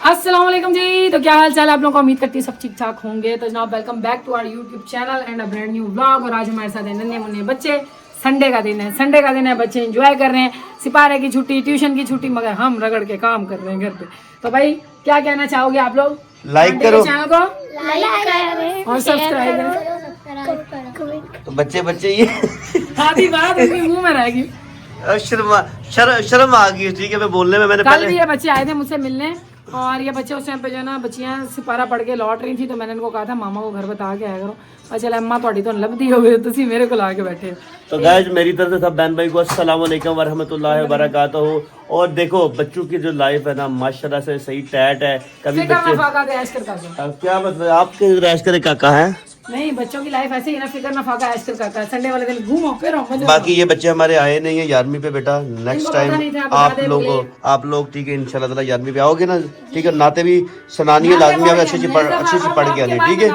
अस्सलाम वालेकुम जी। तो क्या हाल चाल है आप लोगों को, उम्मीद करती है सब ठीक ठाक होंगे। तो जनाब welcome back to our YouTube channel and a brand new vlog. और आज हमारे साथ है नन्हे मुन्ने बच्चे। संडे का दिन है, संडे का दिन है, बच्चे एंजॉय कर रहे हैं, सिपारे की छुट्टी, ट्यूशन की छुट्टी, मगर हम रगड़ के काम कर रहे हैं घर पे। तो भाई क्या कहना चाहोगे आप लोग? लाइक करो चैनल को लाइक और सब्सक्राइब करें। तो बच्चे बच्चे ये आधी बात उनके मुंह में रहेगी। शर्म आ गई। ठीक है, मैं बोलने में मैंने कल पहले भी ये बच्चे आए थे मुझसे मिलने, और ये बच्चे उस टाइम पे जो है ना बच्चियां सिपारा पढ़ के लौट रही थी, तो मैंने इनको कहा था मामा को घर बता के आया करो। और चल अम्मा थोड़ी तो लभदी हो गई, तुसी मेरे को ला के बैठे। तो गाइस मेरी तरफ से सब बहन भाई को अस्सलाम वालेकुम वरहमतुल्लाहि वबरकातुहू। और देखो बच्चों की जो लाइफ है ना माशाल्लाह से सही टैट है। कभी बच्चे क्या मतलब आपके रैश करे काका है नहीं, बच्चों की लाइफ ऐसे ही ना, फिक्र ना फाका ऐश कर करता है। संडे वाले दिन घूमो फिरो मजे बाकी ये बच्चे हमारे आए नहीं है 11वीं पे बेटा। नेक्स्ट टाइम आप लोग ठीक है इंशाल्लाह ताला 11वीं पे आओगे ना, ठीक है। नाते भी सुनानी है लाजमी, अच्छी अच्छी पढ़ के आने, ठीक है।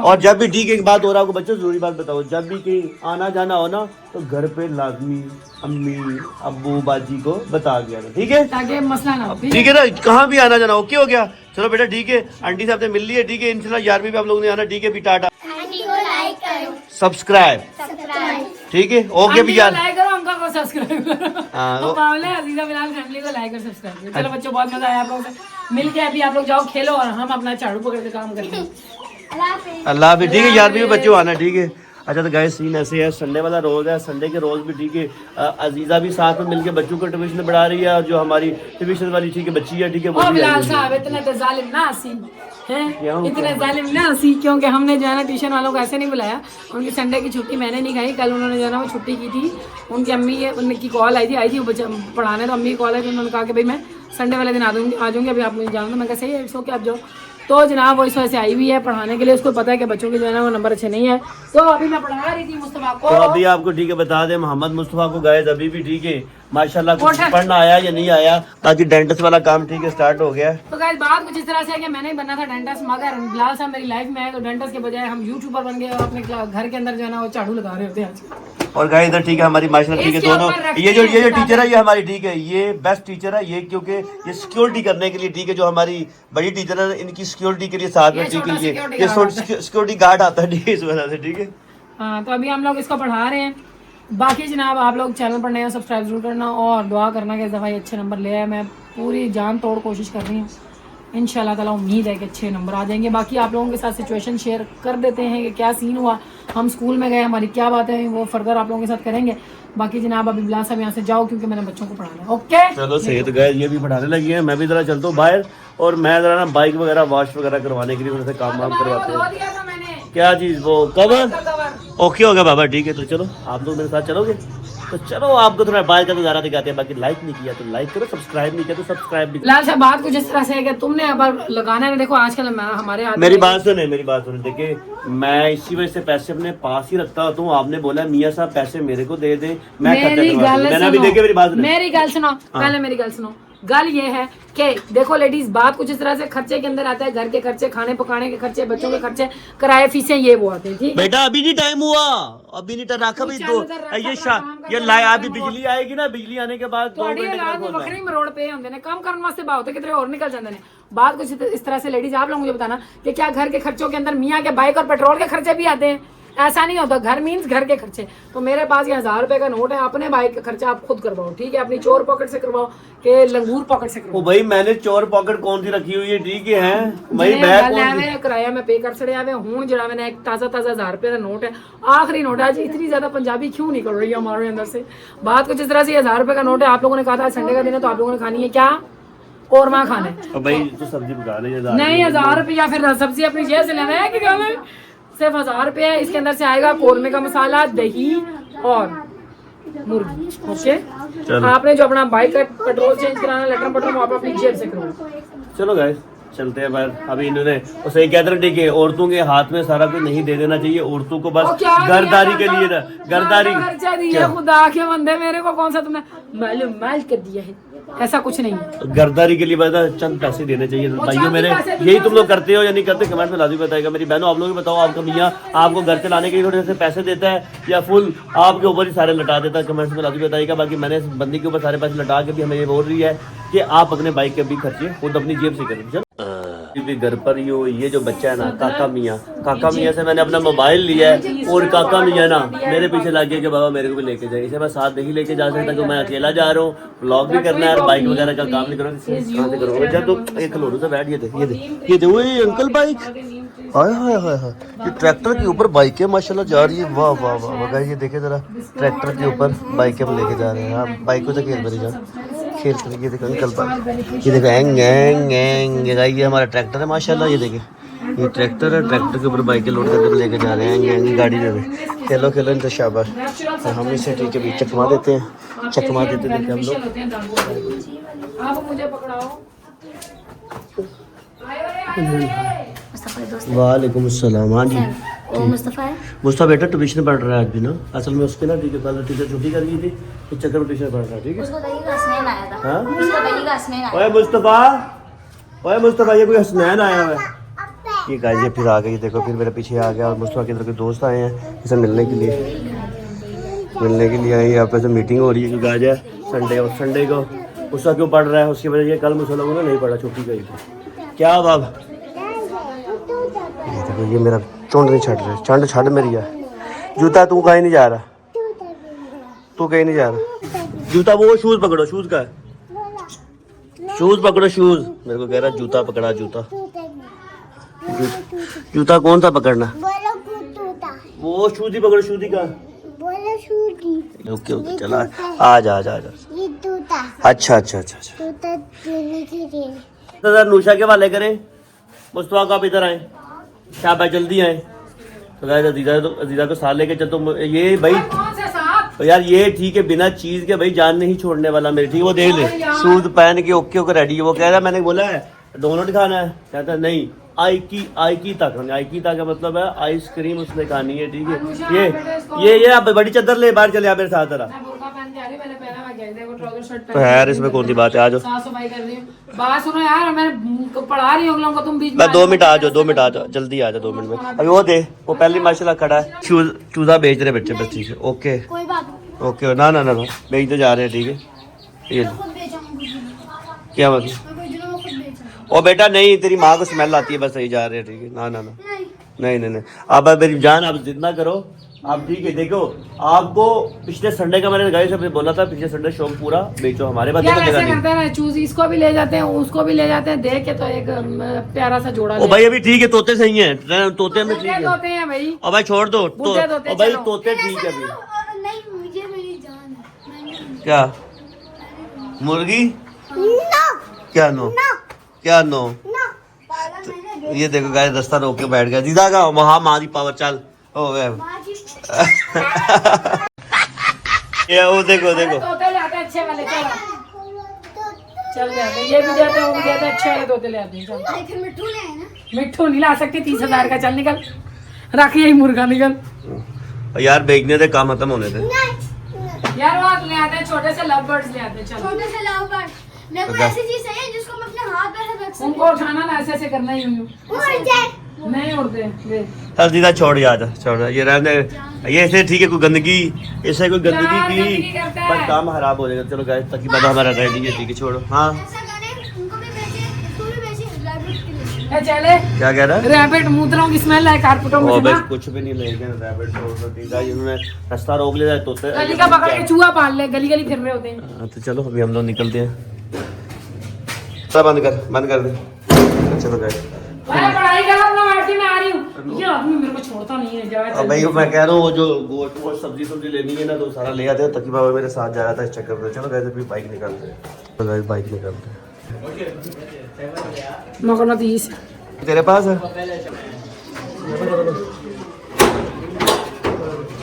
और जब भी ठीक है, एक बात हो रहा है बच्चों जरूरी बात बताओ, जब भी कहीं आना जाना हो ना तो घर पे लाजमी अम्मी अब्बू बाजी को बता के आना, ठीक है, ताकि मसला ना हो। ठीक है ना, कहाँ भी आना जाना ओके हो गया। चलो बेटा ठीक है, आंटी साहब से मिल लिए, ठीक है। इंशाल्लाह 11वीं पे आप लोगों ने आना, ठीक है। भी टाटा सब्सक्राइब, ठीक है ओके भी यार, लाइक करो, अंकल को सब्सक्राइब करो। हाँ, तो पावले अजीजा बिलाल फैमिली को लाइक और सब्सक्राइब करो। चलो बच्चों बहुत मजा आया आप लोगों से मिल के। अभी आप लोग जाओ खेलो और हम अपना झाड़ू पकड़ के काम करते हैं। अल्लाह हाफिज़, ठीक है। 11वीं में बच्चों आना, ठीक है। अच्छा तो गाइस सीन ऐसे है, संडे वाला रोज है, संडे के रोज भी ठीक है अजीजा भी साथ में मिलके बच्चों को ट्यूशन पढ़ा रही है। और जो हमारी ट्यूशन वाली ठीक है बच्ची है, ठीक है, वो भी बिलाल साहब इतने तो जालिम ना सी हैं, इतने जालिम ना सी, क्योंकि हमने जो है ना ट्यूशन वालों को ऐसे नहीं बुलाया। उनकी संडे की छुट्टी मैंने नहीं खाई। कल उन्होंने जो है ना वो छुट्टी की थी, उनकी अम्मी उनकी कॉल आई थी वो बच्चा पढ़ाने, तो अम्मी की कॉल आई थी, उन्होंने कहा कि भाई मैं संडे वाले दिन आ जाऊँगी, अभी आप मुझे जाना। तो मैं कैसे ही सो के आप जाओ। तो जनाब वो इस वजह से आई हुई है पढ़ाने के लिए। उसको पता है कि बच्चों के जो है ना वो नंबर अच्छे नहीं है, तो अभी मैं पढ़ा रही थी मुस्तफा को। तो अभी आपको ठीक है बता दें, मोहम्मद मुस्तफा को गाइस अभी भी ठीक है माशाल्लाह कुछ पढ़ना आया या नहीं आया, ताकि डेंटिस्ट वाला काम ठीक है स्टार्ट हो गया। तो गाइस बात कुछ इस तरह से है कि मैंने ही बनना था डेंटिस्ट, मगर बिलाल साहब मेरी लाइफ में है, तो डेंटिस्ट के बजाय हम यूट्यूबर बन गए और अपने घर के अंदर जो है ना वो झाड़ू लगा रहे होते हैं आज। और गाइस इधर ठीक है हमारी माशाल्लाह ठीक है दोनों, ये जो टीचर है ये हमारी ठीक है, ये बेस्ट टीचर है ये, क्योंकि ये सिक्योरिटी करने के लिए ठीक है। जो हमारी बड़ी टीचर है इनकी सिक्योरिटी के लिए साथ में ठीक है, ये सिक्योरिटी गार्ड आता है, ठीक है, इस वजह से ठीक है। हाँ तो अभी हम लोग इसको पढ़ा रहे हैं। बाकी जनाब आप लोग चैनल पर नए हो, सब्सक्राइब जरूर करना और दुआ करना कि इस दफ़ा ये अच्छे नंबर ले आए। मैं पूरी जान तोड़ कोशिश कर रही हूँ, इंशाल्लाह ताला उम्मीद है कि अच्छे नंबर आ जाएंगे। बाकी आप लोगों के साथ सिचुएशन शेयर कर देते हैं कि क्या सीन हुआ, हम स्कूल में गए, हमारी क्या बातें हुई, वो फर्दर आप लोगों के साथ करेंगे। बाकी जनाब अभी बिलाल साहब यहाँ से जाओ क्योंकि मैंने बच्चों को पढ़ाना है। ओके चलो सही है। तो गाइस ये भी पढ़ाने लगी है, मैं भी जरा चलता हूँ बाहर, और मैं जरा ना बाइक वगैरह वॉश वगैरह करवाने के लिए उनसे काम वाम करवाते हैं। क्या चीज़ वो कवर ओके होगा बाबा, ठीक है। तो चलो आप लोग मेरे साथ चलोगे, तो चलो आपको थोड़ा बाहर का नजारा दिखाते हैं। बाकी लाइक नहीं किया तो लाइक करो, सब्सक्राइब नहीं किया तो सब्सक्राइब भी। लाल साहब बात कुछ इस तरह से है कि तुमने अब लगाना है, देखो आजकल हमारे हाथ मेरी बात सुने देखिए, मैं इसी वजह से पैसे अपने पास ही रखता हूँ। आपने बोला मियाँ साहब पैसे मेरे को दे दे, मैं मेरी गल सुनो, हाँ। पहले मेरी गल सुनो। गल ये है कि देखो लेडीज, बात कुछ इस तरह से खर्चे के अंदर आता है, घर के खर्चे, खाने पकाने के खर्चे, बच्चों के खर्चे, किराए, फीसें, ये वो आते हैं, ठीक बेटा। अभी नहीं टाइम हुआ, अभी नहीं रखा भाई तो ये अभी बिजली आएगी ना, बिजली आने के बाद वखरी मरोड़ पे होंगे ने काम करने वास्ते बात होते कितने और निकल जाते हैं। बात कुछ इस तरह से लेडीज, आप लोग मुझे बताना कि क्या घर के खर्चों के अंदर मियाँ के बाइक और पेट्रोल के खर्चे भी आते हैं? ऐसा नहीं होता, घर मीन्स घर के खर्चे। तो मेरे पास ये 1000 रुपए का नोट है, अपने बाइक का खर्चा आप खुद करवाओ, ठीक है, अपनी चोर पॉकेट से करवाओ के लंगूर पॉकेट से करवाओ। भाई मैंने चोर पॉकेट कौन सी रखी हुई है, ठीक है भाई बैग किराया मैं पे कर छड़े आवे हूं। जरा मैंने एक ताजा 1000 रुपए का नोट है, आखिरी नोट है। आज इतनी ज्यादा पंजाबी क्यों निकल रही है हमारे अंदर से? बात कुछ इस तरह से 1000 रुपए का नोट है। आप लोगों ने कहा था संडे का दिन है तो आप लोगों ने खानी है क्या? कौरमा खाना है भाई, तो सब्जी पका ले। नहीं 1000 रुपया फिर सब्जी अपनी जेब से लेना है कि क्या है? सिर्फ 1000 रुपये है। इसके अंदर से आएगा कौरमे का मसाला, दही और मुर्गी। ओके, आपने जो अपना बाइक का पेट्रोल चेंज कराना, लेटर पेट्रोल, आप अपनी जेब से करो। चलो गाइस चलते हैं बाहर। अभी इन्होंने सही कहते हैं, ठीक है, औरतों के हाथ में सारा कुछ नहीं दे देना चाहिए। औरतों को बस घरदारी के लिए ना, घरदारी खुदा के बंदे, मेरे को कौन सा तुमने मालूम माल कर दिया है? ऐसा कुछ नहीं है। गर्दारी के लिए बता चंद पैसे देने चाहिए भाइयों मेरे, यही तुम लोग करते हो या नहीं करते कमेंट में लाजमी बताएगा। मेरी बहनों आप लोग भी बताओ, आपका मियाँ आपको घर से लाने के लिए थोड़े से पैसे देता है या फुल आपके ऊपर ही सारे लटा देता है, कमेंट्स में लाजमी बताइएगा। बाकी मैंने इस बंदी के ऊपर सारे पैसे लटा के भी हमें ये बोल रही है कि आप अपने बाइक के भी खर्चे खुद अपनी जेब से करें। चलो क्योंकि घर पर ही हो, ये जो बच्चा है ना काका मियाँ से मैंने अपना मोबाइल लिया है और काका मियाँ ना मेरे पीछे लग गए कि बाबा मेरे को भी लेके जाए। इसे मैं साथ नहीं लेके जा सकता क्योंकि मैं अकेला जा रहा हूँ, व्लॉग भी करना है और बाइक वगैरह का काम नहीं करूँगा। कहाँ से करूँगा? जब तो एक खलोड़ू से बैठ, ये दे वो अंकल बाइक, हाय हाय हाय हाय, ये ट्रैक्टर के ऊपर बाइकें माशाल्लाह जा रही है। वाह वाह वाह वाह, ये देखे जरा, ट्रैक्टर के ऊपर बाइकें हम लेके जा रहे हैं। हाँ बाइक को तो खेल मेरी जान खेल कर, ये देखो अंकल बाइक, ये देखो एंग एंग एंग, ये हमारा ट्रैक्टर है माशाल्लाह। ये देखे ये ट्रैक्टर है, ट्रैक्टर के ऊपर बाइकें लोड करके लेके जा रहे हैं। एंग एंग गाड़ी में खेलो खेलो इन तो शाबाश। और हम इसे ठीक है भी चकमा देते हैं, चकमा देते देखे हम लोग। आप मुझे पकड़ाओ। वालेकुम अस्सलाम। हाँ जी मुस्तफ़ा है। मुस्तफ़ा बेटा ट्यूशन पढ़ रहा है आज भी ना, असल में उसके ना ठीक है कल टीचर छुट्टी कर गई थी, इस चक्कर में ट्यूशन पढ़ रहा है। ठीक है उसको कहीं का हसनैन आया था। हाँ उसको कहीं का हसनैन आया। ओए मुस्तफ़ा ये कोई हसनैन आया हुआ है। ये गाइस ये फिर आ गई, देखो फिर मेरे पीछे आ गया। और मुस्तफ़ा के इधर के दोस्त आए हैं इसे मिलने के लिए आए। यहाँ पे से मीटिंग हो रही है क्योंकि आज है संडे, और संडे को उसका क्यों पढ़ रहा है उसकी वजह ये कल मुझे लोगों ने नहीं पढ़ा, छुट्टी गई थी। क्या बाब ये देखो ये मेरा चोंड नहीं छड़ रहा, चंड छड़ मेरी है। जूता तू कहीं नहीं जा रहा, तू कहीं नहीं जा रहा। जूता वो शूज पकड़ो, शूज का शूज पकड़ो, शूज मेरे को कह रहा जूता पकड़ा, जूता कौन सा पकड़ना, वो शूज ही पकड़ो, शूज ही का। ओके ओके चला आ जा। अच्छा नूशा के वाले करें, मुस्तफा को आप इधर आए, शाबाश जल्दी आए। तो अजीजा को साथ लेके चल। तो ये भाई तो यार ये ठीक है, बिना चीज के भाई जान नहीं छोड़ने वाला मेरी, ठीक है। वो देख ले शूज पहन के ओके ओके रेडी है। वो कह रहा है मैंने बोला है डोनट खाना है, कहता है नहीं आई की तक का मतलब है आइसक्रीम उसने खानी है। ठीक है ये आप बड़ी चादर ले बाहर चले, मेरे साथ जरा। तो यार इसमें कौन सी बात है, आ जाओ। बात सुनो यार, मैं पढ़ा रही हूँ लोगों को, तुम बीच में 2 मिनट आ जाओ, जल्दी आ जाओ 2 मिनट में। अभी वो दे, वो पहली माशाल्लाह खड़ा है, चूजा बेच रहे बच्चे बस। ठीक है ओके ओके, ना बेचते जा रहे हैं। ठीक है ये क्या मतलब, ओ बेटा नहीं, तेरी माँ को स्मेल आती है बस, सही जा रहे हैं। ठीक है ना नहीं अब मेरी जान आप जितना करो आप, ठीक है। देखो आपको पिछले संडे का मैंने गाइस से बोला था, पिछले संडे शो पूरा बेचो, हमारे पास जगह नहीं। चूज इसको भी ले जाते हैं, उसको भी ले जाते हैं, देख के तो एक प्यारा सा जोड़ा। ओ भाई अभी ठीक है, तोते सही हैं, तोते में ठीक है भाई। और भाई छोड़ दो तो भाई तोते ठीक है अभी। नहीं मुझे मेरी जान है। क्या मुर्गी क्या नो ये देखो गाइस रास्ता रोक के बैठ गया दीदा का, वहाँ मारी पावर चल ओ वे ये वो देखो तोते ले आते हैं अच्छे वाले, चल जाते हैं, ये भी जाते हैं, वो भी जाते हैं, अच्छे वाले तोते ले आते हैं। चल मिट्टू ले आए ना, मिट्टू नहीं ला सकती, 30,000 का। चल निकल, रख यही मुर्गा, निकल यार बेचने थे, काम खत्म होने थे यार। वो ले आते हैं छोटे से लव बर्ड्स ले आते हैं। चलो छोटे से लव बर्ड मेरे को ऐसी चीज चाहिए जिसको मैं अपने हाथ में रख सकूं। उनको उठाना ना, ऐसे करना ही उड़ जाए, नहीं उड़ते। चल दीदा छोड़ ये रहने, ये ऐसे ठीक है। कोई गंदगी ऐसे कोई गंदगी की बस काम खराब हो जाएगा। चलो गाइस तक बात हमारा रेडी है, ठीक है छोड़ो। हाँ ऐसा करें, उनको भी बेचे, इसको भी बेचे, रैबिट के लिए। चले क्या कह रहा है, रैबिट मूत्रों की स्मेल है कारपेटों में बस कुछ भी नहीं लेंगे रैबिट छोड़ दीदा, इन्होंने रास्ता रोक लिया तोते गली का पकड़ के चूहा पाल ले, गली फिर रहे होते हैं। तो चलो अभी हम लोग निकलते हैं, बंद कर दे। चलो गाइस मैं पढ़ाई कर रहा हूं, मैं आ रही हूं। ये आदमी मेरे को छोड़ता नहीं है। जाए अब भाई मैं कह रहा हूँ जो गोश्त सब्जी लेनी है ना तो सारा ले आते हैं। तकी बाबा मेरे साथ जा रहा था इस चक्कर में। चलो गाइस अभी बाइक निकालते हैं, तो गाइस बाइक निकालते हैं। मकनतीस तेरे पास है,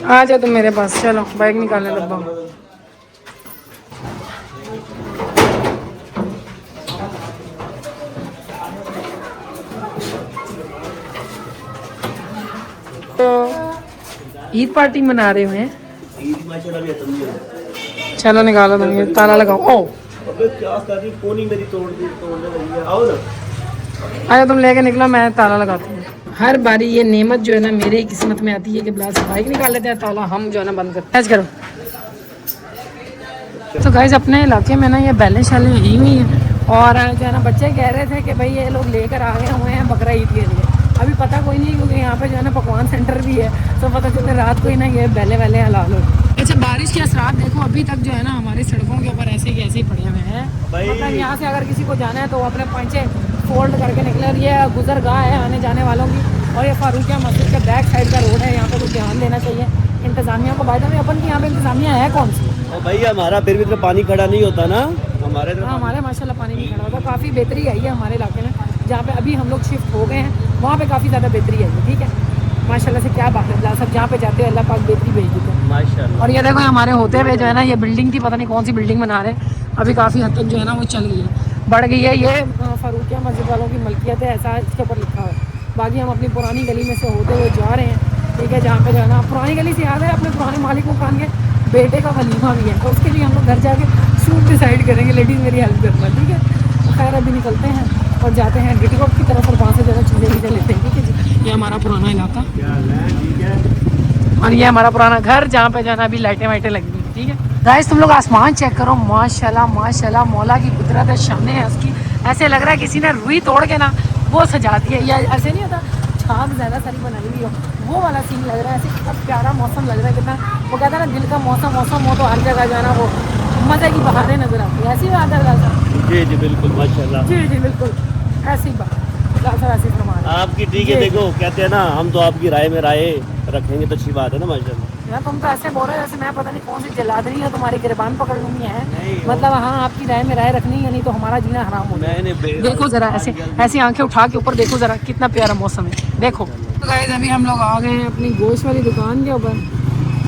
आ जाओ तुम मेरे पास। चलो बाइक निकालने डब्बा। तो ईद पार्टी मना रहे हुए हैं। चलो निकालो तुम, ये ताला लगाओ। ओ अबे क्या कर रही, कोनी मेरी तोड़ने लगी है। आओ ना। अरे तुम लेके निकलो, मैं ताला लगाती हूँ। हर बारी ये नेमत जो है ना मेरे ही किस्मत में आती है कि बिलाल से बाइक निकाल लेते हैं, ताला हम जो है ना बंद करते हैं। करो तो गाइस, अपने इलाके में ना ये बैलें शालें यही हुई हैं, और जो है ना बच्चे कह रहे थे कि भाई ये लोग लेकर आ गए हुए हैं बकरा ईद के लिए। अभी पता कोई नहीं, क्योंकि यहाँ पे जो है ना पकवान सेंटर भी है, तो पता चलते रात को ही ना ये बैले वैले हलाल हो। अच्छा, बारिश के असरात देखो अभी तक जो है ना हमारी सड़कों के ऊपर ऐसे ही पड़े हुए हैं। मतलब यहाँ से अगर किसी को जाना है तो वो अपने पंचे फोल्ड करके निकले। और ये गुजरगाह है आने जाने वालों की, और ये फारूकिया मस्जिद के बैक साइड का रोड है। यहाँ पर कुछ ध्यान देना चाहिए इंतजामिया को। बाय द वे, अपन की यहाँ पे इंतजामिया है कौन सी? भाई हमारा फिर भी तो पानी खड़ा नहीं होता ना हमारे। हाँ, हमारे माशाल्लाह पानी नहीं खड़ा होता। काफ़ी बेहतरी आई है हमारे इलाके में, जहाँ पे अभी हम लोग शिफ्ट हो गए हैं वहाँ पे काफ़ी ज़्यादा बेहतरी आई है। ठीक है, माशाल्लाह से क्या बात है, सब जहाँ पे जाते हैं अल्लाह पाक बेहतरी भेज देते हैं माशाल्लाह। और ये देखो हमारे होते हुए जो है ना ये बिल्डिंग थी, पता नहीं कौन सी बिल्डिंग बना रहे हैं, अभी काफ़ी हद तक जो है ना वो चल गई है, बढ़ गई है। ये फारूकिया मस्जिद वालों की मलकियत है, ऐसा इसके ऊपर लिखा है। बाकी हम अपनी पुरानी गली में से होते हुए जा रहे हैं। ठीक है, जहाँ पे जो है ना पुरानी गली से याद है अपने पुराने मालिक मकान के बेटे का वलीमा भी है, तो उसके लिए हम लोग घर जाके शूट डिसाइड करेंगे। लेडीज़ मेरी हेल्प करना। ठीक है, खैर अभी निकलते हैं और जाते हैं गिटीकोट की तरफ और वहाँ से ज़्यादा चीज़ें लेते हैं। ठीक है जी, ये हमारा पुराना इलाका और ये हमारा पुराना घर, जहाँ पे जो है ना अभी लाइटें वाइटें लगी हुई। ठीक है गाइस, तुम लोग आसमान चेक करो, माशाल्लाह माशाल्लाह, मौला की कुदरत है सामने है उसकी। ऐसे लग रहा है किसी ने रुई तोड़ के ना वो सजा दी है, या ऐसे नहीं होता छाप ज़्यादा सारी बनाई हुई हो, वो वाला सीन लग रहा है। ऐसे कितना प्यारा मौसम लग रहा है, कितना वो कहता है ना दिल का मौसम हो तो हर जगह जो है ना वो मज़े की बहारें नजर आती है। ऐसी बात है लाल साहब? जी जी बिल्कुल माशाल्लाह। जी जी बिल्कुल ऐसी बात लाल साहब, ऐसी फरमा रहे हैं। आपकी ठीक है। देखो कहते हैं ना, हम तो आपकी राय में राय रखेंगे तो अच्छी बात है ना माशाल्लाह। यार तुम तो ऐसे बोल रहे हो जैसे मैं पता नहीं कौन सी जलादरी है तुम्हारी गिरबान पकड़ लूंगी है। मतलब हाँ, आपकी राय में राय रखनी है, नहीं तो हमारा जीना हराम हो जाए। देखो जरा ऐसे ऐसी आंखें उठा के ऊपर देखो जरा, कितना प्यारा मौसम है देखो। तो गाइस अभी हम लोग आ गए हैं अपनी गोश्त वाली दुकान के ऊपर।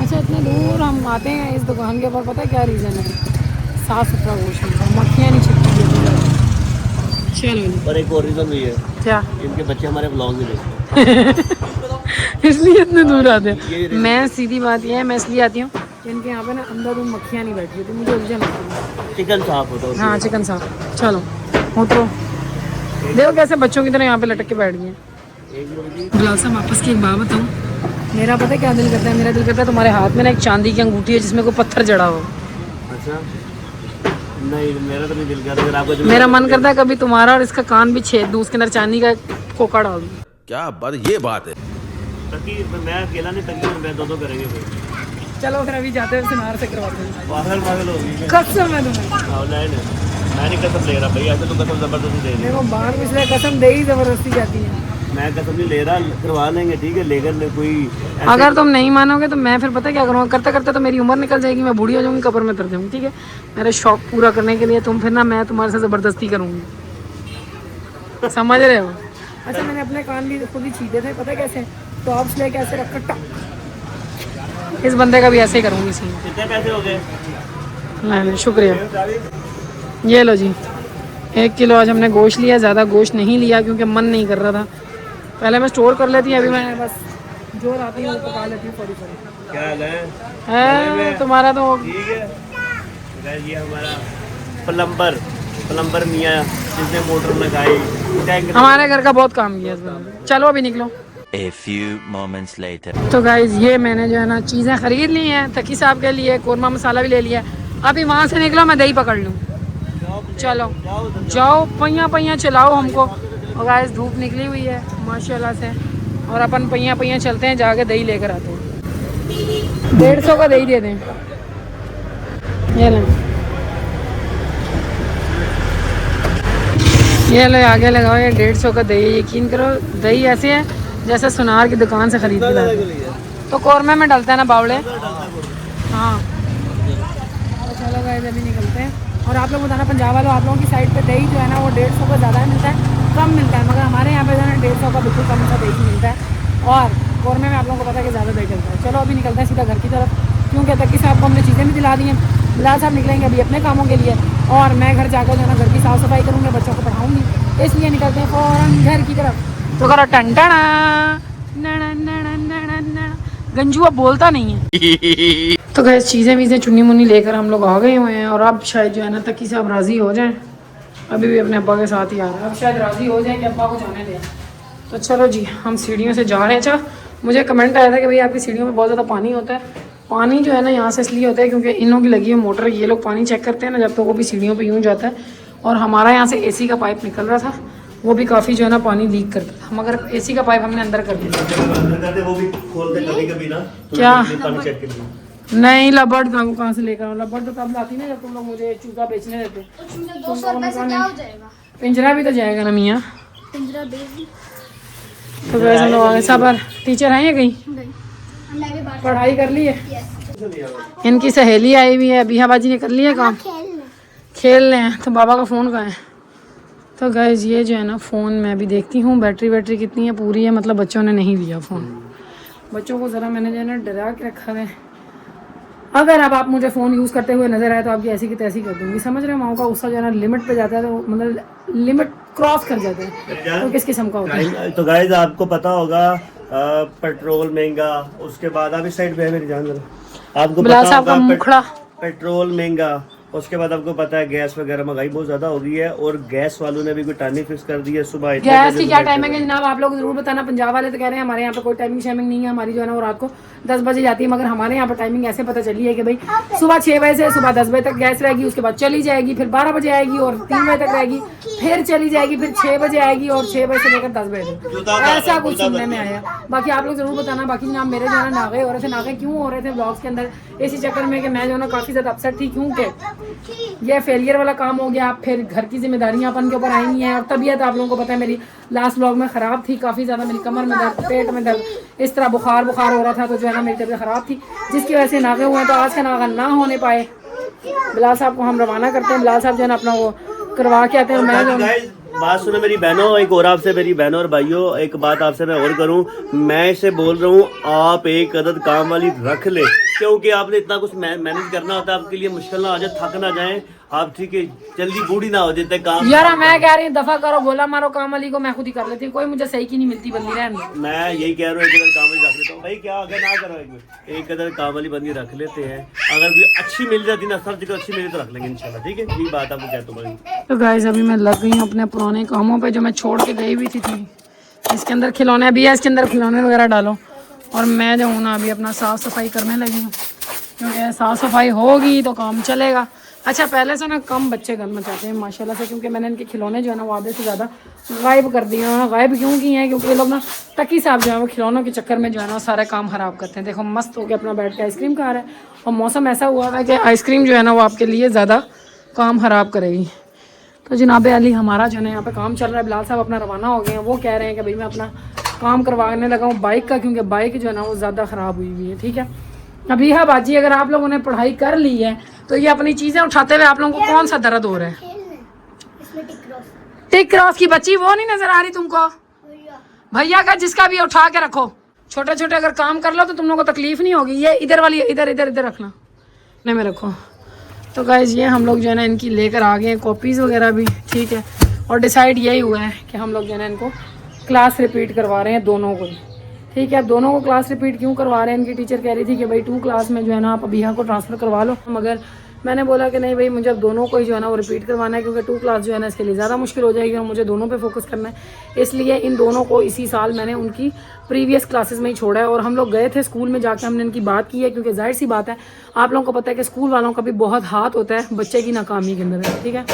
अच्छा, इतने दूर हम आते हैं इस दुकान के ऊपर, पता है क्या रीज़न है? साफ़ सुथरा गोश्त मिलता है, मक्खियाँ नहीं छिपती है। चलो, और एक और रीज़न भी है, क्या? इनके बच्चे हमारे ब्लॉग में देखते इसलिए इतने दूर आते हैं। मैं सीधी बात यह है, मैं इसलिए आती हूँ कि इनके यहाँ पे ना अंदर उन मक्खियाँ नहीं बैठी होती, मुझे उलझन लगती है। चिकन साफ होता है। हाँ, चिकन साफ। चलो उतरो, देखो कैसे बच्चों की तरह यहाँ पे लटक के बैठ गए हैं। बिलाल साहब, वापस की एक बात बताऊँ, मेरा पता है क्या दिल करता है? मेरा दिल करता है तुम्हारे हाथ में ना एक चांदी की अंगूठी है जिसमें कोई पत्थर जड़ा हो। अच्छा, नहीं मेरा तो नहीं दिल करता। आपको मेरा मन करता है कभी तुम्हारा और इसका कान भी छेद दूँ, उसके अंदर चांदी का कोका डाल दूँ। क्या बात, ये बात है। मैं अकेला नहीं, तकी मैं दो करेंगे फिर। चलो फिर अभी जाते हुए सिनार से करवाते हैं। पागल हो गई कसम है तुम्हें। मैं नहीं कसम ले रहा भैया, ऐसे तो कसम जबरदस्ती दे रही। देखो बाहर में इसलिए कसम दे ही जबरदस्ती जाती है। मैं कसम नहीं ले रहा, करवा लेंगे ठीक है, लेकिन कोई अगर तुम नहीं मानोगे तो मैं फिर पता क्या करूँगा, करते करते तो मेरी उम्र निकल जाएगी, मैं बूढ़ी हो जाऊँगी, कब्र में उतर जाऊँगी। ठीक है, मेरा शौक पूरा करने के लिए तुम फिर ना मैं तुम्हारे से ज़बरदस्ती करूँगी, समझ रहे हो? अच्छा, मैंने अपने कान भी खुद ही छीटे थे, पता कैसे? टॉप्स लेके ऐसे रख कर इस बंदे का भी ऐसे ही करूँगी सीन। कितने पैसे हो गए? नहीं, शुक्रिया। ये लो जी, 1 किलो आज हमने गोश्त लिया, ज़्यादा गोश्त नहीं लिया क्योंकि मन नहीं कर रहा था। पहले मैं स्टोर कर लेती, अभी मैं बस जोर आती हूँ पका लेती हूँ। फौरी क्या है तुम्हारा तो ठीक है। ये हमारा प्लम्बर मियाँ जिसने मोटर लगाई, हमारे घर का बहुत काम किया इस बंदे। चलो अभी निकलो। A few moments later. तो गाइज ये मैंने जो है ना चीज़ें ख़रीद ली हैं, तकी साहब के लिए कोरमा मसाला भी ले लिया। अभी वहाँ से निकलो, मैं दही पकड़ लूँ। चलो जाओ, पहिया चलाओ हमको। और गाइस धूप निकली हुई है माशाल्लाह से, और अपन पहिया चलते हैं, जाके दही लेकर आते हैं। 150 का दही दे दें। ये लो आगे लगाओ, ये 150 का दही। यकीन करो दही ऐसे है जैसे सुनार की दुकान से खरीद के, तो कौरमे में डलता है ना बावले। हाँ तो चलो गाइस अभी निकलते हैं। और आप लोग बताना पंजाब वालों, आप लोगों की साइड पे दही जो है ना वो 150 का ज़्यादा मिलता है, कम मिलता है, मगर हमारे यहाँ पे जो है ना 150 का बिल्कुल कम सा दही मिलता है। और कौरमे में आप लोगों को पता है कि ज़्यादा दही चलता है। चलो अभी निकलते हैं सीधा घर की तरफ, क्योंकि तकी साहब को हमने चीज़ें भी दिला दी हैं। बिलाल साहब निकलेंगे अभी अपने कामों के लिए, और मैं घर जाकर जो है ना घर की साफ़ सफाई करूँगी, बच्चों को पढ़ाऊँगी, इसलिए निकलते हैं फ़ौरन घर की तरफ। तो करो टन टना गंजू अब बोलता नहीं है। तो गैस चीज़ें वीज़ें चुन्नी मुन्नी लेकर हम लोग आ गए हुए हैं और अब शायद जो है ना तकी साहब राज़ी हो जाएं। अभी भी अपने अब्बा के साथ ही आ रहा है, अब शायद राज़ी हो जाए कि अब्बा को जाने दें। तो चलो जी हम सीढ़ियों से जा रहे हैं। अच्छा मुझे कमेंट आया था कि भाई आपकी सीढ़ियों में बहुत ज़्यादा पानी होता है। पानी जो है ना यहाँ से इसलिए होता है क्योंकि इन लोगों की लगी है मोटर, ये लोग पानी चेक करते हैं ना जब तक वो भी सीढ़ियों पे यूँ जाता है। और हमारा यहाँ से एसी का पाइप निकल रहा था, वो भी काफ़ी जो है ना पानी लीक करता था, मगर एसी का पाइप हमने अंदर कर दिया। वो भी खोलते कभी ना क्या पानी चेक के लिए। नहीं लबड़ का कहाँ से लेकर आऊँ, लबड़ तो तब लाती ना जब तुम लोग मुझे चूजा बेचने देते। 200 रुपए से क्या हो जाएगा? पिंजरा भी तो जाएगा ना मियाँ। पिंजरा बेच दी। तो वैसे हम लोग आगे सबर टीचर हैं या कहीं हमने भी बात पढ़ाई कर ली है। Yes. इनकी सहेली आई हुई है, बिहा बाजी ने कर लिया काम, खेल रहे हैं। तो बाबा का फ़ोन कहाँ है? तो गाइस ये जो है ना फ़ोन मैं अभी देखती हूँ बैटरी कितनी है, पूरी है, मतलब बच्चों ने नहीं लिया फ़ोन। बच्चों को ज़रा मैंने जो है ना डरा के रखा है। अगर अब आप मुझे फ़ोन यूज़ करते हुए नज़र आए तो आपकी ऐसी की तैसी कर दूँगी, समझ रहे हो। माओ का गुस्सा जो है ना लिमिट पे जाता है, तो मतलब लिमिट क्रॉस कर जाता है। तो किस किस्म का होता है? तो गाइस आपको पता होगा पेट्रोल महंगा, उसके बाद आप इस साइड पे है मेरी जान जरा, आपको पता होगा पेट्रोल महंगा, उसके बाद आपको पता है गैस वगैरह महंगाई बहुत ज्यादा हो गई है। और गैस वालों ने भी कोई टाइमिंग फिक्स कर दी है सुबह। गैस की क्या टाइमिंग है जनाब, आप लोग जरूर बताना। पंजाब वाले तो कह रहे हैं हमारे यहाँ पे कोई टाइमिंग शाइमिंग नहीं है, हमारी जो है ना वो रात को 10 बजे जाती है, मगर हमारे यहाँ पर टाइमिंग ऐसे पता चली है कि भाई सुबह 6 बजे से सुबह 10 बजे तक गैस रहेगी, उसके बाद चली जाएगी, फिर 12 बजे आएगी और 3 बजे तक रहेगी, फिर चली जाएगी, फिर 6 बजे आएगी और 6 बजे से लेकर 10 बजे तक। ऐसा कुछ सुनने में आया। बाकी आप लोग जरूर बताना। बाकी जनाब मेरे जो है ना नागे हो रहे थे, नागे क्यों हो रहे थे ब्लॉग्स के अंदर, इसी चक्कर में कि मैं जो है ना काफ़ी ज़्यादा अपसेट थी, क्योंकि ये फेलियर वाला काम हो गया। फिर घर की जिम्मेदारियां अपन के ऊपर आई हुई हैं और तबीयत आप लोगों को पता है मेरी लास्ट ब्लॉग में ख़राब थी, काफ़ी ज़्यादा मेरी कमर में दर्द, पेट में दर्द, इस तरह बुखार हो रहा था, तो जो है ना मेरी तबीयत ख़राब थी, जिसकी वजह से नागे हुए हैं। तो आज का नागा ना होने पाए, बिलाल साहब को हम रवाना करते हैं। बिलाल साहब जो है ना अपना वो करवा के आते हैं। मैं बात सुनो मेरी बहनों, एक और आपसे, मेरी बहनों और भाइयों, एक बात आपसे मैं और करूं, मैं इसे बोल रहा हूं आप एक अदद काम वाली रख ले, क्योंकि आपने इतना कुछ मैनेज करना होता है, आपके लिए मुश्किल ना हो जाए, थक ना जाए आप, ठीक है, जल्दी बूढ़ी ना हो जाते काम। यार मैं कह रही हूँ दफा करो, गोला मारो काम वाली को, मैं खुद ही कर लेती हूँ, कोई मुझे सही की नहीं मिलती बंदी रहने। मैं यही कह रहा हूँ एक अदर काम वाली रख लेता हूँ भाई, क्या अगर ना करो एक अदर काम वाली बंदी रख लेते हैं, अगर कोई अच्छी मिल जाती ना, सब जगह अच्छी मिली तो रख लेंगे इंशाल्लाह, ठीक है। यही बात आपको कहता हूँ भाई। तो गाइस अभी मैं लग गई हूँ अपने पुराने कामों पे जो मैं छोड़ के गई हुई थी। इसके अंदर खिलौने अभी है, इसके अंदर खिलौने वगैरह डालो, और मैं जो हूँ ना अभी अपना साफ़ सफाई करने लगी हूँ, क्योंकि साफ़ सफाई होगी तो काम चलेगा। अच्छा पहले से ना कम बच्चे गंद मचाते हैं माशाल्लाह से, क्योंकि मैंने इनके खिलौने जो है ना वो आधे से ज़्यादा गायब कर दिए हैं। गायब क्यों किए हैं? क्योंकि ये लोग ना टकी साहब जो है वो खिलौनों के चक्कर में जो है ना सारे काम ख़राब करते हैं। देखो मस्त होकर अपना बैठ के आइसक्रीम खा रहा है, और मौसम ऐसा हुआ है कि आइसक्रीम जो है ना वो आपके लिए ज़्यादा काम ख़राब करेगी। तो जनाब अली हमारा जो है ना यहाँ पे काम चल रहा है। बिलाल साहब अपना रवाना हो गए हैं, वो कह रहे हैं कि भाई मैं अपना काम करवाने लगा हूँ बाइक का, क्योंकि बाइक जो है ना वो ज़्यादा ख़राब हुई है, ठीक है। अभी हाँ बाजी अगर आप लोगों ने पढ़ाई कर ली है तो ये अपनी चीज़ें उठाते हुए आप लोगों को कौन सा दर्द हो रहा है? टिक क्रॉस की बच्ची वो नहीं नज़र आ रही तुमको? भैया का जिसका भी उठा के रखो, छोटे छोटे अगर काम कर लो तो तुम लोगों को तकलीफ नहीं होगी। ये इधर वाली इधर इधर इधर रखना, नहीं में रखो। तो गाइस ये हम लोग जो है ना इनकी लेकर आ गए हैं कॉपीज़ वगैरह भी, ठीक है। और डिसाइड यही हुआ है कि हम लोग जो है ना इनको क्लास रिपीट करवा रहे हैं दोनों को, ठीक है। अब दोनों को क्लास रिपीट क्यों करवा रहे हैं? इनकी टीचर कह रही थी कि भाई 2 क्लास में जो है ना आप अभिया को ट्रांसफ़र करवा लो, मगर मैंने बोला कि नहीं भाई मुझे अब दोनों को ही जो है ना वो रिपीट करवाना है, क्योंकि 2 क्लास जो है ना इसके लिए ज़्यादा मुश्किल हो जाएगी और मुझे दोनों पे फोकस करना है। इसलिए इन दोनों को इसी साल मैंने उनकी प्रीवियस क्लासेस में ही छोड़ा है। और हम लोग गए थे स्कूल में, जाके हमने इनकी बात की है, क्योंकि जाहिर सी बात है आप लोगों को पता है कि स्कूल वालों का भी बहुत हाथ होता है बच्चे की नाकामी के अंदर, ठीक है।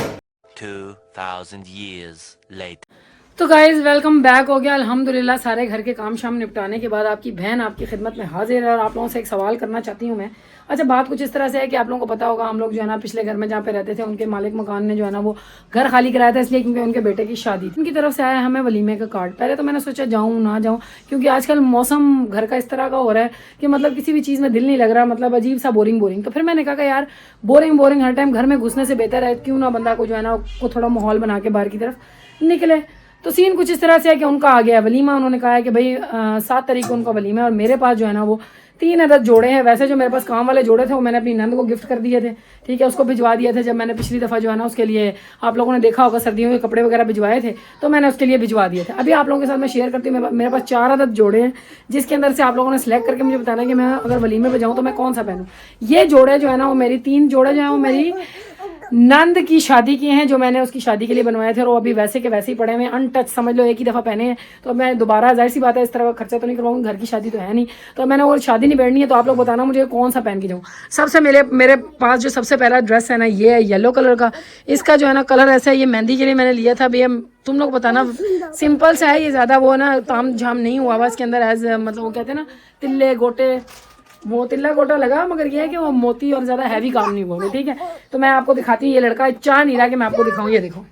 2000 years later. तो गाइज़ वेलकम बैक हो गया अल्हम्दुलिल्लाह। सारे घर के काम शाम निपटाने के बाद आपकी बहन आपकी खिदमत में हाजिर है, और आप लोगों से एक सवाल करना चाहती हूँ मैं। अच्छा बात कुछ इस तरह से है कि आप लोगों को पता होगा हम लोग जो है ना पिछले घर में जहाँ पे रहते थे उनके मालिक मकान ने जो है ना वो घर खाली कराया था, इसलिए क्योंकि उनके बेटे की शादी थी। उनकी तरफ से आया हमें वलीमे का कार्ड। पहले तो मैंने सोचा जाऊँ ना जाऊँ, क्योंकि आजकल मौसम घर का इस तरह का हो रहा है कि मतलब किसी भी चीज़ में दिल नहीं लग रहा, मतलब अजीब सा बोरिंग। तो फिर मैंने कहा कि यार बोरिंग हर टाइम घर में घुसने से बेहतर है क्यों ना बंदा को जो है ना वो थोड़ा माहौल बना के बाहर की तरफ निकले। तो सीन कुछ इस तरह से है कि उनका आ गया वलीमा, उन्होंने कहा है कि भाई 7 तारीख को उनका वलीमा है, और मेरे पास जो है ना वो 3 अदद जोड़े हैं। वैसे जो मेरे पास काम वाले जोड़े थे वो मैंने अपनी नंद को गिफ्ट कर दिए थे, ठीक है, उसको भिजवा दिए थे। जब मैंने पिछली दफ़ा जो है ना उसके लिए आप लोगों ने देखा होगा सर्दियों के कपड़े वगैरह भिजवाए थे, तो मैंने उसके लिए भिजवा दिए थे। अभी आप लोगों के साथ मैं शेयर करती हूँ, मेरे पास 4 अदद जोड़े हैं, जिसके अंदर से आप लोगों ने सेलेक्ट करके मुझे बताना है कि मैं अगर वलीमे पे जाऊँ तो मैं कौन सा पहनूँ। ये जोड़े जो है ना वो मेरी 3 जोड़े जो हैं वो मेरी नंद की शादी के हैं, जो मैंने उसकी शादी के लिए बनवाए थे, और वो अभी वैसे के वैसे ही पड़े हुए हैं, अनटच समझ लो, एक ही दफ़ा पहने हैं। तो मैं दोबारा जाहिर सी बात है इस तरह का खर्चा तो नहीं करवाऊंगी, घर की शादी तो है नहीं, तो मैंने वो शादी नहीं बैठनी है। तो आप लोग बताना मुझे कौन सा पहन के जाऊँ। सबसे मेरे पास जो सबसे पहला ड्रेस है ना ये है येलो कलर का। इसका जो है ना कलर ऐसा है, ये मेहंदी के लिए मैंने लिया था। भैया तुम लोग बताना, सिंपल सा है ये, ज़्यादा वो ना ताम झाम नहीं हुआ हुआ इसके अंदर, एज मतलब वो कहते हैं ना तिल्ले गोटे, वो तिल्ला गोटा लगा, मगर ये है कि वो मोती और ज़्यादा हैवी काम नहीं हुआ, ठीक है। तो मैं आपको दिखाती हूँ, ये लड़का चाह नहीं रहा कि मैं आपको दिखाऊँ। ये देखो,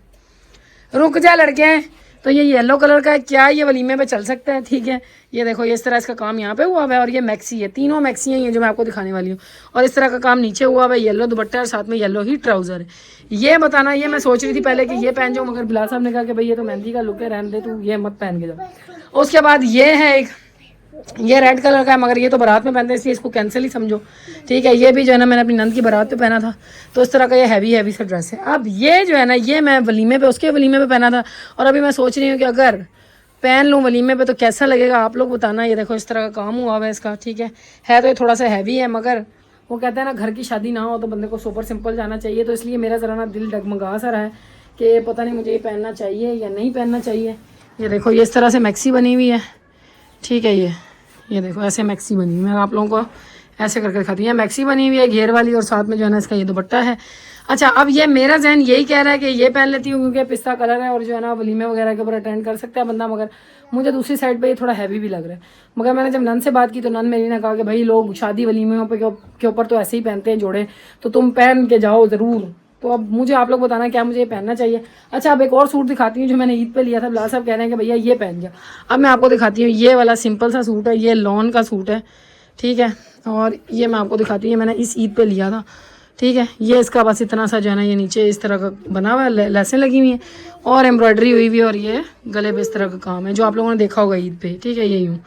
रुक जा लड़के हैं। तो ये येलो कलर का है, क्या ये वलीमे पे चल सकता है, ठीक है। ये देखो ये इस तरह इसका काम यहाँ पे हुआ हुआ है, और ये मैक्सी है, तीनों मैक्सी हैं ये जो मैं आपको दिखाने वाली हूँ। और इस तरह का काम नीचे हुआ हुआ है, येलो दुपट्टा और साथ में येलो ही ट्राउज़र है। ये बताना, ये मैं सोच रही थी पहले कि ये पहन जाऊँ, मगर बिलाल साहब ने कहा कि भाई ये तो मेहंदी का लुक है, रहने दे तू, ये मत पहन के जाओ। उसके बाद ये है एक, ये रेड कलर का है, मगर ये तो बारात में पहनते हैं इसलिए इसको कैंसिल ही समझो, ठीक है। ये भी जो है ना मैंने अपनी नंद की बारात पे पहना था, तो इस तरह का ये हैवी सा ड्रेस है। अब ये जो है ना ये मैं वलीमे पे, उसके वलीमे पे पहना था, और अभी मैं सोच रही हूँ कि अगर पहन लूँ वलीमे पे तो कैसा लगेगा, आप लोग बताना। ये देखो इस तरह का काम हुआ हुआ है इसका, ठीक है तो ये थोड़ा सा हैवी है, मगर वो कहते हैं ना घर की शादी ना हो तो बंदे को सुपर सिंपल जाना चाहिए। तो इसलिए मेरा ज़रा ना दिल डगमगा सा रहा है कि पता नहीं मुझे ये पहनना चाहिए या नहीं पहनना चाहिए। ये देखो ये इस तरह से मैक्सी बनी हुई है, ठीक है। ये देखो ऐसे मैक्सी बनी हुई, मैं आप लोगों को ऐसे करके दिखाती हूँ। मैक्सी बनी हुई है घेर वाली, और साथ में जो है ना इसका ये दुपट्टा है। अच्छा, अब ये मेरा जहन यही कह रहा है कि ये पहन लेती हूँ क्योंकि पिस्ता कलर है, और जो है ना वलीमे वगैरह के ऊपर अटेंड कर सकता है बंदा, मगर मुझे दूसरी साइड पे ये थोड़ा हैवी भी लग रहा है। मगर मैंने जब नन से बात की तो नन मेरी ने कहा कि भाई लोग शादी वलीमे के ऊपर तो ऐसे ही पहनते हैं जोड़े, तो तुम पहन के जाओ ज़रूर। तो अब मुझे आप लोग बताना क्या मुझे ये पहनना चाहिए। अच्छा, अब एक और सूट दिखाती हूँ जो मैंने ईद पे लिया था। बिलाल साहब कह रहे हैं कि भैया ये पहन जा। अब मैं आपको दिखाती हूँ, ये वाला सिंपल सा सूट है, ये लॉन का सूट है, ठीक है। और ये मैं आपको दिखाती हूँ, मैंने इस ईद पे लिया था, ठीक है। ये इसका बस इतना सा जो है ना ये नीचे इस तरह का बना हुआ है, लेसें लगी हुई हैं और एम्ब्रॉयडरी हुई हुई है, और ये गले पे इस तरह का काम है जो आप लोगों ने देखा होगा ईद पे, ठीक है। यही हूँ।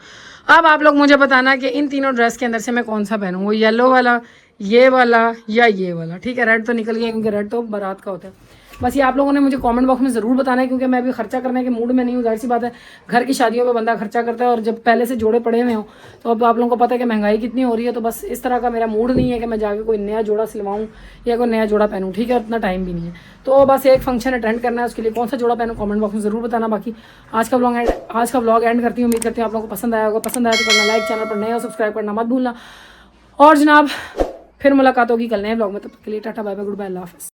अब आप लोग मुझे बताना कि इन तीनों ड्रेस के अंदर से मैं कौन सा पहनूँ, वो येलो वाला, ये वाला या ये वाला, ठीक है। रेड तो निकल गया क्योंकि रेड तो बारात का होता है। बस ये आप लोगों ने मुझे कमेंट बॉक्स में ज़रूर बताना है, क्योंकि मैं अभी खर्चा करने के मूड में नहीं हूँ। जाहिर सी बात है घर की शादियों पे बंदा खर्चा करता है, और जब पहले से जोड़े पड़े हुए हों तो अब आप लोगों को पता है कि महंगाई कितनी हो रही है। तो बस इस तरह का मेरा मूड नहीं है कि मैं जाके कोई नया जोड़ा सिलवाऊँ या कोई नया जोड़ा पहनूँ, ठीक है। उतना टाइम भी नहीं है, तो बस एक फंक्शन अटेंड करना है, उसके लिए कौन सा जोड़ा पहनूँ कमेंट बॉक्स में ज़रूर बताना। बाकी आज का व्लॉग एंड करती हूँ। उम्मीद करती हूँ आप लोगों को पसंद आया होगा। पसंद आया तो करना लाइक, चैनल पर नए हो सब्सक्राइब करना मत भूलना। और जनाब फिर मुलाकात होगी कल नए व्लॉग में, तब तक के लिए tata bye bye, goodbye, अल्लाह हाफ़िज़।